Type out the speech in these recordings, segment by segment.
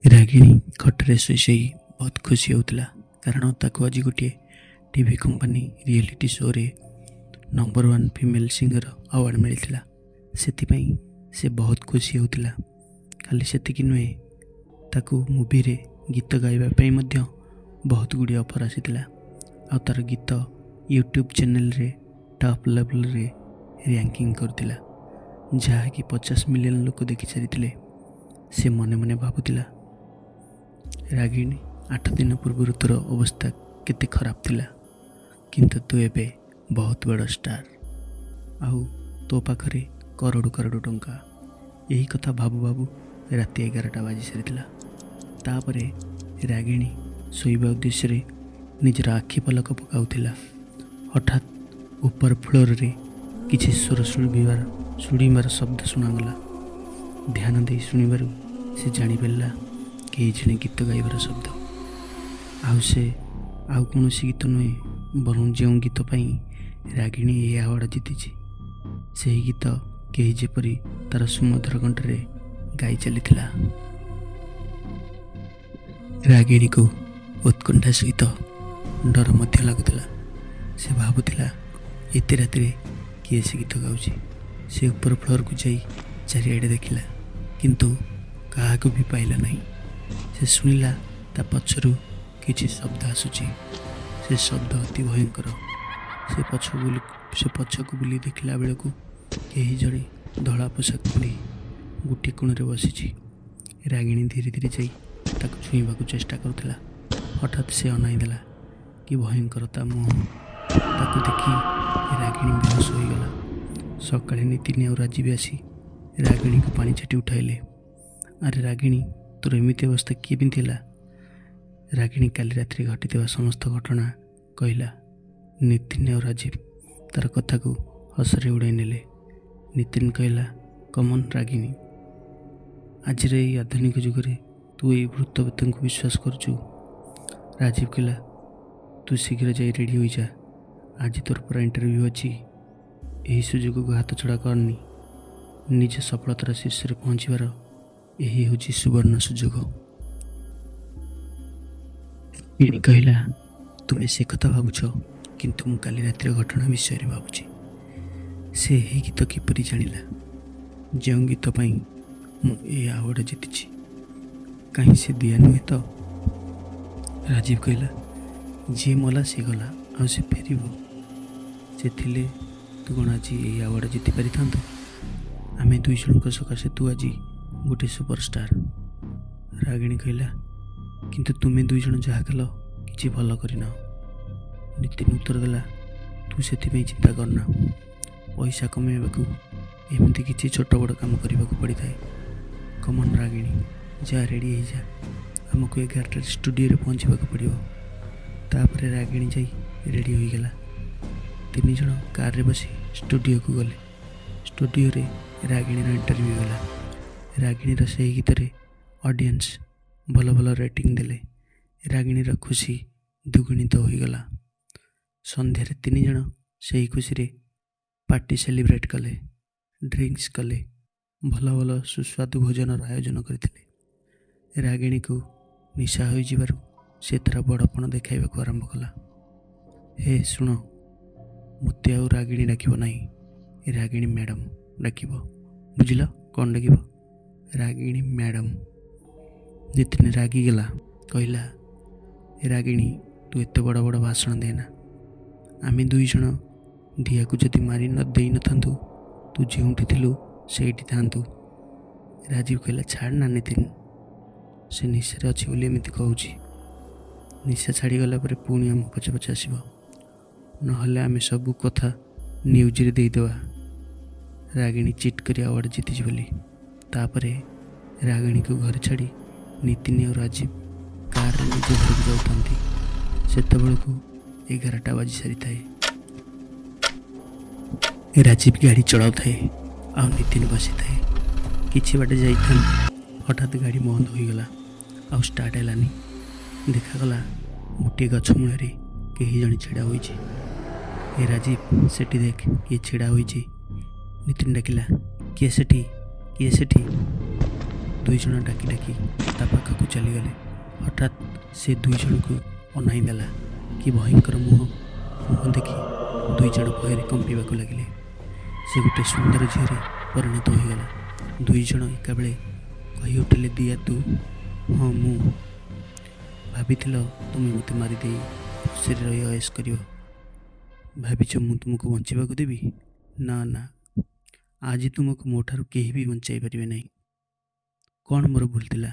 ରାଗିଣୀ ଖଟରେ ଶୋଇ ଶୋଇ ବହୁତ ଖୁସି ହେଉଥିଲା, କାରଣ ତାକୁ ଆଜି ଗୋଟିଏ ଟିଭି କମ୍ପାନୀ ରିଏଲିଟି ଶୋରେ ନମ୍ବର 1 ଫିମେଲ୍ ସିଙ୍ଗର ଆୱାର୍ଡ଼ ମିଳିଥିଲା। ସେଥିପାଇଁ ସେ ବହୁତ ଖୁସି ହେଉଥିଲା। ଖାଲି ସେତିକି ନୁହେଁ, ତାକୁ ମୁଭିରେ ଗୀତ ଗାଇବା ପାଇଁ ମଧ୍ୟ ବହୁତ ଗୁଡ଼ିଏ ଅଫର୍ ଆସିଥିଲା। ଆଉ ତା'ର ଗୀତ ୟୁଟ୍ୟୁବ୍ ଚ୍ୟାନେଲରେ ଟପ୍ ଲେଭେଲରେ ର୍ୟାଙ୍କିଂ କରୁଥିଲା, ଯାହାକି 50 ମିଲିୟନ୍ ଲୋକ ଦେଖିସାରିଥିଲେ। ସେ ମନେ ମନେ ଭାବୁଥିଲା, ରାଗିଣୀ 8 ଦିନ ପୂର୍ବରୁ ତୋର ଅବସ୍ଥା କେତେ ଖରାପ ଥିଲା, କିନ୍ତୁ ତୁ ଏବେ ବହୁତ ବଡ଼ ଷ୍ଟାର, ଆଉ ତୋ ପାଖରେ କରୋଡ଼ କରୋଡ଼ ଟଙ୍କା। ଏହି କଥା ଭାବୁ ଭାବୁ ରାତି 11ଟା ବାଜି ସାରିଥିଲା। ତାପରେ ରାଗିଣୀ ଶୋଇବା ଉଦ୍ଦେଶ୍ୟରେ ନିଜର ଆଖି ପଲକ ପକାଉଥିଲା। ହଠାତ୍ ଉପର ଫ୍ଲୋରରେ କିଛି ସ୍ୱର ଶୁଣିବାର ଶବ୍ଦ ଶୁଣାଗଲା। ଧ୍ୟାନ ଦେଇ ଶୁଣିବାରୁ ସେ ଜାଣିପାରିଲା କେହି ଜଣେ ଗୀତ ଗାଇବାର ଶବ୍ଦ। ଆଉ କୌଣସି ଗୀତ ନୁହେଁ, ବରଂ ଯେଉଁ ଗୀତ ପାଇଁ ରାଗିଣୀ ଏହି ଆୱାର୍ଡ଼ ଜିତିଛି, ସେହି ଗୀତ କେହି ଯେପରି ତା'ର ସୁମଧୁର କଣ୍ଠରେ ଗାଇ ଚାଲିଥିଲା। ରାଗିଣୀକୁ ଉତ୍କଣ୍ଠା ସହିତ ଡର ମଧ୍ୟ ଲାଗୁଥିଲା। ସେ ଭାବୁଥିଲା, ଏତେ ରାତିରେ କିଏ ସେ ଗୀତ ଗାଉଛି। ସେ ଉପର ଫ୍ଲୋରକୁ ଯାଇ ଚାରିଆଡ଼େ ଦେଖିଲା, କିନ୍ତୁ କାହାକୁ ବି ପାଇଲା ନାହିଁ। ସେ ଶୁଣିଲା ତା ପଛରୁ କିଛି ଶବ୍ଦ ଆସୁଛି। ସେ ଶବ୍ଦ ଅତି ଭୟଙ୍କର। ସେ ପଛକୁ ବୁଲି ଦେଖିଲା ବେଳକୁ କେହି ଜଣେ ଧଳା ପୋଷାକ ପିନ୍ଧି ଗୋଟିଏ କୋଣରେ ବସିଛି। ରାଗିଣୀ ଧୀରେ ଧୀରେ ଯାଇ ତାକୁ ଛୁଇଁବାକୁ ଚେଷ୍ଟା କରୁଥିଲା। ହଠାତ୍ ସେ ଅନାଇ ଦେଲା। କି ଭୟଙ୍କର ତା ମୁହଁ! ତାକୁ ଦେଖି ରାଗିଣୀ ବେହୋସ ହୋଇଗଲା। ସକାଳେ ନିତିନି ଆଉ ରାଜୀବ ଆସି ରାଗିଣୀକୁ ପାଣି ଛାଟି ଉଠାଇଲେ। ଆରେ ରାଗିଣୀ, ତୋର ଏମିତି ଅବସ୍ଥା କେମିତି ହେଲା? ରାଗିଣୀ କାଲି ରାତିରେ ଘଟିଥିବା ସମସ୍ତ ଘଟଣା କହିଲା। ନିତିନ ଆଉ ରାଜୀବ ତାର କଥାକୁ ହସରେ ଉଡ଼ାଇ ନେଲେ। ନିତିନ କହିଲା, କମନ୍ ରାଗିଣୀ, ଆଜିର ଏହି ଆଧୁନିକ ଯୁଗରେ ତୁ ଏଇ ଭୂତବ୍ରେତଙ୍କୁ ବିଶ୍ୱାସ କରୁଛୁ? ରାଜୀବ କହିଲା, ତୁ ଶୀଘ୍ର ଯାଇ ରେଡ଼ି ହୋଇଯା, ଆଜି ତୋର ପୁରା ଇଣ୍ଟରଭ୍ୟୁ ଅଛି। ଏହି ସୁଯୋଗକୁ ହାତଛଡ଼ା କରନି। ନିଜ ସଫଳତାର ଶୀର୍ଷରେ ପହଞ୍ଚିବାର ଏହି ହେଉଛି ସୁବର୍ଣ୍ଣ ସୁଯୋଗ। ରାଗିଣୀ କହିଲା, ତୁମେ ସେ କଥା ଭାବୁଛ, କିନ୍ତୁ ମୁଁ କାଲି ରାତିର ଘଟଣା ବିଷୟରେ ଭାବୁଛି। ସେ ଏହି ଗୀତ କିପରି ଜାଣିଲା, ଯେଉଁ ଗୀତ ପାଇଁ ମୁଁ ଏହି ଆୱାର୍ଡ଼ ଜିତିଛି? କାହିଁ ସେ ଦିଆ ନୁହେଁ ତ? ରାଜୀବ କହିଲା, ଯିଏ ମଲା ସେ ଗଲା, ଆଉ ସେ ଫେରିବ? ସେ ଥିଲେ ତୁ କ'ଣ ଆଜି ଏହି ଆୱାର୍ଡ଼ ଜିତି ପାରିଥାନ୍ତୁ? ଆମେ ଦୁଇ ଜଣଙ୍କ ସକାଶେ ତୁ ଆଜି ଗୋଟେ ସୁପରଷ୍ଟାର। ରାଗିଣୀ କହିଲା, କିନ୍ତୁ ତୁମେ ଦୁଇ ଜଣ ଯାହା କଲ କିଛି ଭଲ କରିନାହ। ନିତିନ ଉତ୍ତର ଦେଲା, ତୁ ସେଥିପାଇଁ ଚିନ୍ତା କରନା। ପଇସା କମାଇବାକୁ ଏମିତି କିଛି ଛୋଟ ବଡ଼ କାମ କରିବାକୁ ପଡ଼ିଥାଏ। କମନ୍ ରାଗିଣୀ, ଯାହା ରେଡ଼ି ହେଇଯା, ଆମକୁ 11ଟାରେ ଷ୍ଟୁଡ଼ିଓରେ ପହଞ୍ଚିବାକୁ ପଡ଼ିବ। ତାପରେ ରାଗିଣୀ ଯାଇ ରେଡ଼ି ହୋଇଗଲା। ତିନି ଜଣ କାରରେ ବସି ଷ୍ଟୁଡ଼ିଓକୁ ଗଲେ। ଷ୍ଟୁଡ଼ିଓରେ ରାଗିଣୀର ଇଣ୍ଟରଭ୍ୟୁ ହେଲା। ରାଗିଣୀର ସେହି ଗୀତରେ ଅଡ଼ିଏନ୍ସ ଭଲ ଭଲ ରେଟିଂ ଦେଲେ। ରାଗିଣୀର ଖୁସି ଦ୍ୱିଗୁଣିତ ହୋଇଗଲା। ସନ୍ଧ୍ୟାରେ ତିନି ଜଣ ସେହି ଖୁସିରେ ପାର୍ଟି ସେଲିବ୍ରେଟ୍ କଲେ, ଡ୍ରିଙ୍କସ୍ କଲେ, ଭଲ ଭଲ ସୁସ୍ୱାଦୁ ଭୋଜନର ଆୟୋଜନ କରିଥିଲେ। ରାଗିଣୀକୁ ନିଶା ହୋଇଯିବାରୁ ସେ ତା'ର ବଡ଼ପଣ ଦେଖାଇବାକୁ ଆରମ୍ଭ କଲା। ହେ ଶୁଣ, ମୋତେ ଆଉ ରାଗିଣୀ ଡାକିବ ନାହିଁ, ରାଗିଣୀ ମ୍ୟାଡ଼ାମ୍ ଡାକିବ, ବୁଝିଲ? କ'ଣ ଡାକିବ? ରାଗିଣୀ ମ୍ୟାଡ଼ାମ୍। ନିତିନ ରାଗିଗଲା, କହିଲା, ରାଗିଣୀ, ତୁ ଏତେ ବଡ଼ ବଡ଼ ଭାଷଣ ଦେନା। ଆମେ ଦୁଇ ଜଣ ଦିଆକୁ ଯଦି ମାରି ଦେଇନଥାନ୍ତୁ, ତୁ ଯେଉଁଠି ଥିଲୁ ସେଇଠି ଥାନ୍ତୁ। ରାଜୀବ କହିଲା, ଛାଡ଼ ନା ନିତିନ, ସେ ନିଶାରେ ଅଛି ବୋଲି ଏମିତି କହୁଛି। ନିଶା ଛାଡ଼ିଗଲା ପରେ ପୁଣି ଆମ ପଛେ ପଛେ ଆସିବ, ନହେଲେ ଆମେ ସବୁ କଥା ନ୍ୟୁଜ୍ରେ ଦେଇଦେବା ରାଗିଣୀ ଚିଟ୍ କରି ଆୱାର୍ଡ଼ ଜିତିଛି ବୋଲି। ତାପରେ ରାଗିଣୀକୁ ଘରେ ଛାଡ଼ି ନିତିନ ଆଉ ରାଜୀବ କାରରେ ନିଜ ଘରକୁ ଯାଉଥାନ୍ତି। ସେତେବେଳକୁ 11ଟା ବାଜି ସାରିଥାଏ। ରାଜୀବ ଗାଡ଼ି ଚଳାଉଥାଏ, ଆଉ ନିତିନ ବସିଥାଏ। କିଛି ବାଟେ ଯାଇଥାନ୍ତି, ହଠାତ୍ ଗାଡ଼ି ବନ୍ଦ ହୋଇଗଲା, ଆଉ ଷ୍ଟାର୍ଟ ହେଲାନି। ଦେଖାଗଲା ଗୋଟିଏ ଗଛ ମୂଳରେ କେହି ଜଣେ ଛିଡ଼ା ହୋଇଛି। ଏ ରାଜୀବ, ସେଠି ଦେଖ, କିଏ ଛିଡ଼ା ହୋଇଛି। ନିତିନ ଡାକିଲା, କିଏ ସେଠି? କିଏ ସେଠି? ଦୁଇ ଜଣ ଡାକି ଡାକି ତା ପାଖକୁ ଚାଲିଗଲେ। ହଠାତ୍ ସେ ଦୁଇ ଜଣଙ୍କୁ ଅନାଇ ଦେଲା। କି ଭୟଙ୍କର ମୁହଁ ଦେଖି ଦୁଇ ଜଣ ଭୟରେ କମ୍ପିବାକୁ ଲାଗିଲେ। ସେ ଗୋଟେ ସୁନ୍ଦର ଝିଅରେ ପରିଣତ ହୋଇଗଲା। ଦୁଇ ଜଣ ଏକାବେଳେ କହି ଉଠିଲେ, ଦିଆ ତୁ? ହଁ ମୁଁ। ଭାବିଥିଲ ତୁମେ ମୋତେ ମାରିଦେଇ ଖୁସିରେ ରହି ଅୟସ କରିବ? ଭାବିଛ ମୁଁ ତୁମକୁ ବଞ୍ଚିବାକୁ ଦେବି? ନା ନା, ଆଜି ତୁମକୁ ମୋ ଠାରୁ କେହି ବି ବଞ୍ଚାଇ ପାରିବେ ନାହିଁ। କ'ଣ ମୋର ଭୁଲ ଥିଲା?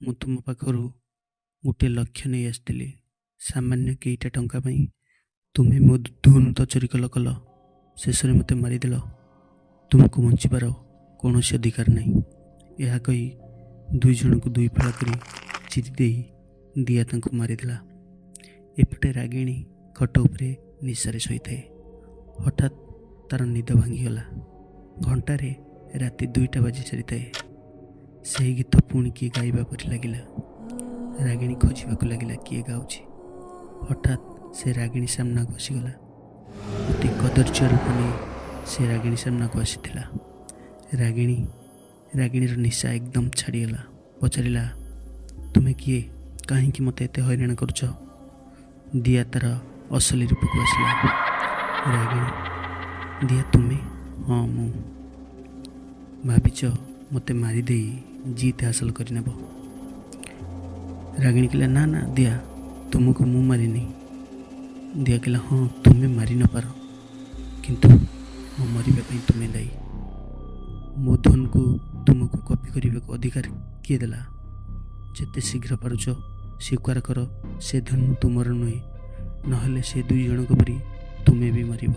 ମୁଁ ତୁମ ପାଖରୁ ଗୋଟିଏ ଲକ୍ଷ୍ୟ ନେଇ ଆସିଥିଲି। ସାମାନ୍ୟ କେଇଟା ଟଙ୍କା ପାଇଁ ତୁମେ ମୋ ଧନ ତ ଚୋରି କଲ, ଶେଷରେ ମୋତେ ମାରିଦେଲ। ତୁମକୁ ବଞ୍ଚିବାର କୌଣସି ଅଧିକାର ନାହିଁ। ଏହା କହି ଦୁଇ ଜଣଙ୍କୁ ଦୁଇ ଫାଳ କରି ଚିରି ଦେଇ ଦିଆ ତାଙ୍କୁ ମାରିଦେଲା। ଏପଟେ ରାଗିଣୀ ଖଟ ଉପରେ ନିଶାରେ ଶୋଇଥାଏ। ହଠାତ୍ ତାର ନିଦ ଭାଙ୍ଗିଗଲା। ଘଣ୍ଟାରେ ରାତି 2ଟା ବାଜି ସାରିଥାଏ। ସେହି ଗୀତ ପୁଣି କିଏ ଗାଇବା ପରି ଲାଗିଲା। ରାଗିଣୀ ଖୋଜିବାକୁ ଲାଗିଲା କିଏ ଗାଉଛି। ହଠାତ୍ ସେ ରାଗିଣୀ ସାମ୍ନାକୁ ଆସିଗଲା। ଅତି କଦର୍ଯ୍ୟ ରୂପ ନେଇ ସେ ରାଗିଣୀ ସାମ୍ନାକୁ ଆସିଥିଲା। ରାଗିଣୀର ନିଶା ଏକଦମ ଛାଡ଼ିଗଲା। ପଚାରିଲା, ତୁମେ କିଏ? କାହିଁକି ମୋତେ ଏତେ ହଇରାଣ କରୁଛ? ଦିଆ ତାର ଅସଲି ରୂପକୁ ଆସିଲା। ରାଗିଣୀ, ଦିଆ ତୁମେ? ହଁ ମୁଁ। ଭାବିଛ ମୋତେ ମାରିଦେଇ ଜିତ୍ ହାସଲ କରିନେବ? ରାଗିଣୀ କହିଲା, ନା ନା ଦିଆ, ତୁମକୁ ମୁଁ ମାରିନି। ଦିଆ କହିଲା, ହଁ ତୁମେ ମାରି ନପାର, କିନ୍ତୁ ମୋ ମରିବା ପାଇଁ ତୁମେ ଦାୟୀ। ମୋ ଧନକୁ ତୁମକୁ କପି କରିବାକୁ ଅଧିକାର କିଏ ଦେଲା? ଯେତେ ଶୀଘ୍ର ପାରୁଛ ସ୍ୱୀକାର କର, ସେ ଧନ ତୁମର ନୁହେଁ, ନହେଲେ ସେ ଦୁଇ ଜଣଙ୍କ ପରି ତୁମେ ବି ମରିବ।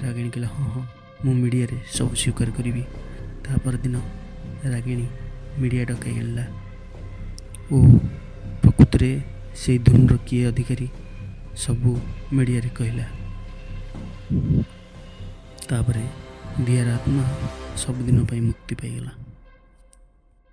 ରାଗିଣୀ କହିଲା, ହଁ ହଁ, ମୁଁ ମିଡ଼ିଆରେ ସବୁ ସ୍ୱୀକାର କରିବି। ତା ପରଦିନ ରାଗିଣୀ ମିଡ଼ିଆ ଡକାଇ ଆଣିଲା ଓ ପ୍ରକୃତରେ ସେଇ ଧନର କିଏ ଅଧିକାରୀ ସବୁ ମିଡ଼ିଆରେ କହିଲା। ତାପରେ ଦିଆର ଆତ୍ମା ସବୁଦିନ ପାଇଁ ମୁକ୍ତି ପାଇଗଲା।